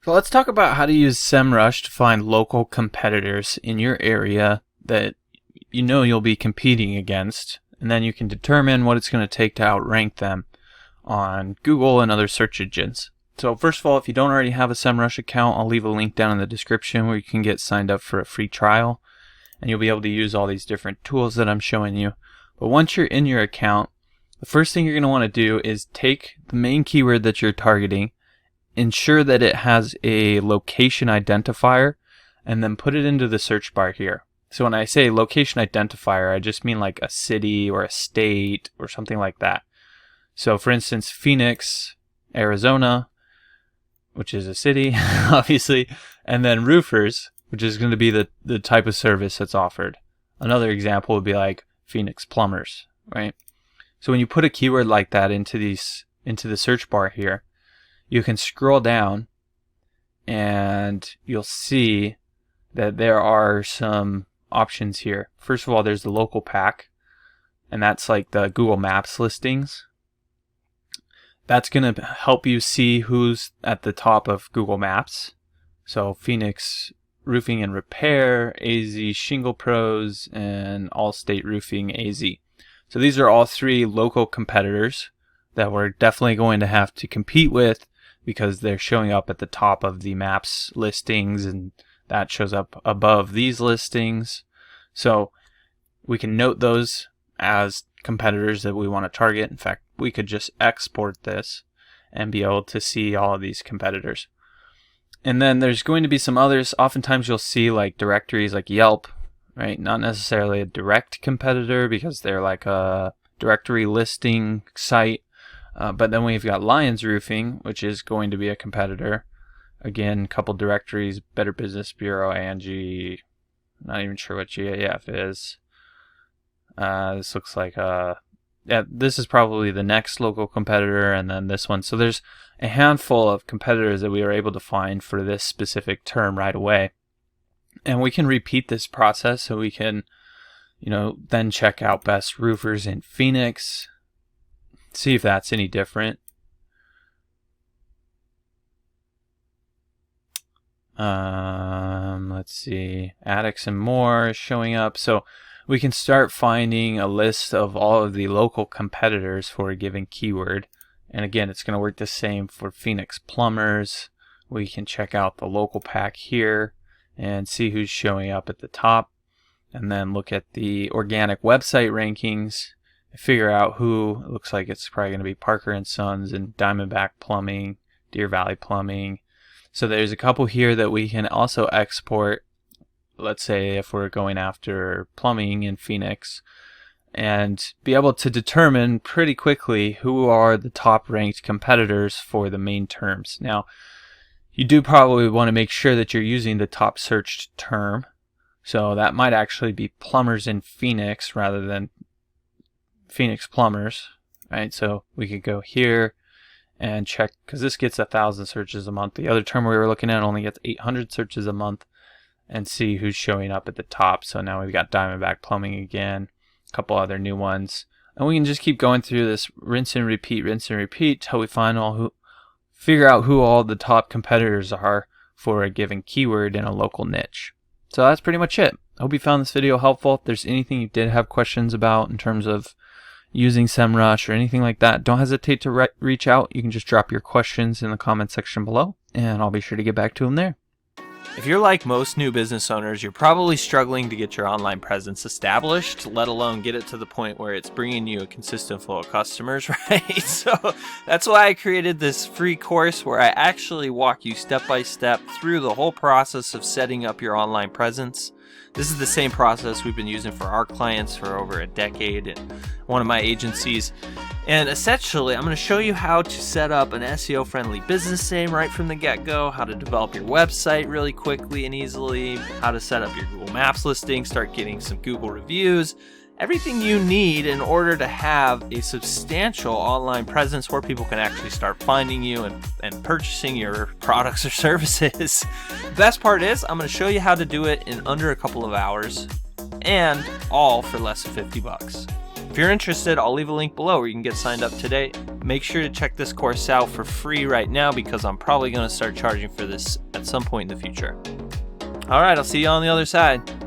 So let's talk about how to use Semrush to find local competitors in your area that you know you'll be competing against, and then you can determine what it's going to take to outrank them on Google and other search engines. So first of all, if you don't already have a Semrush account, I'll leave a link down in the description where you can get signed up for a free trial, and you'll be able to use all these different tools that I'm showing you. But once you're in your account, the first thing you're going to want to do is take the main keyword that you're targeting, ensure that it has a location identifier, and then put it into the search bar here. So when I say location identifier, I just mean like a city or a state or something like that. So for instance, Phoenix, Arizona, which is a city, obviously, and then roofers, which is going to be the type of service that's offered. Another example would be like Phoenix plumbers, right? So when you put a keyword like that into the search bar here, you can scroll down and you'll see that there are some options here. First of all, there's the local pack, and that's like the Google Maps listings. That's going to help you see who's at the top of Google Maps. So Phoenix Roofing and Repair, AZ Shingle Pros, and Allstate Roofing AZ. So these are all three local competitors that we're definitely going to have to compete with because they're showing up at the top of the maps listings, and that shows up above these listings. So we can note those as competitors that we want to target. In fact, we could just export this and be able to see all of these competitors. And then there's going to be some others. Oftentimes you'll see like directories like Yelp, right? Not necessarily a direct competitor because they're like a directory listing site. But then we've got Lions Roofing, which is going to be a competitor. Again, a couple directories, Better Business Bureau, Angie, not even sure what GAF is. This looks like yeah, this is probably the next local competitor, and then this one. So there's a handful of competitors that we are able to find for this specific term right away. And we can repeat this process, so we can, then check out best roofers in Phoenix, see if that's any different. Let's see, attics and more is showing up. So we can start finding a list of all of the local competitors for a given keyword. And again, it's going to work the same for Phoenix plumbers. We can check out the local pack here and see who's showing up at the top, and then look at the organic website rankings, figure out who. It looks like it's probably going to be Parker and Sons and Diamondback Plumbing, Deer Valley Plumbing. So there's a couple here that we can also export. Let's say if we're going after plumbing in Phoenix, and be able to determine pretty quickly who are the top ranked competitors for the main terms. Now, you do probably want to make sure that you're using the top searched term. So that might actually be plumbers in Phoenix rather than Phoenix plumbers, right? So we could go here and check, because this gets 1,000 searches a month. The other term we were looking at only gets 800 searches a month, and see who's showing up at the top. So now we've got Diamondback Plumbing again, a couple other new ones. And we can just keep going through this rinse and repeat till we figure out who all the top competitors are for a given keyword in a local niche. So that's pretty much it. I hope you found this video helpful. If there's anything you did have questions about in terms of using Semrush or anything like that, don't hesitate to reach out. You can just drop your questions in the comment section below, and I'll be sure to get back to them there. If you're like most new business owners, you're probably struggling to get your online presence established, let alone get it to the point where it's bringing you a consistent flow of customers, right? So that's why I created this free course where I actually walk you step by step through the whole process of setting up your online presence. This is the same process we've been using for our clients for over a decade at one of my agencies. And essentially, I'm going to show you how to set up an SEO-friendly business name right from the get-go, how to develop your website really quickly and easily, how to set up your Google Maps listing, start getting some Google reviews, everything you need in order to have a substantial online presence where people can actually start finding you and purchasing your products or services. The best part is I'm going to show you how to do it in under a couple of hours, and all for less than $50. If you're interested, I'll leave a link below where you can get signed up today. Make sure to check this course out for free right now because I'm probably going to start charging for this at some point in the future. All right, I'll see you on the other side.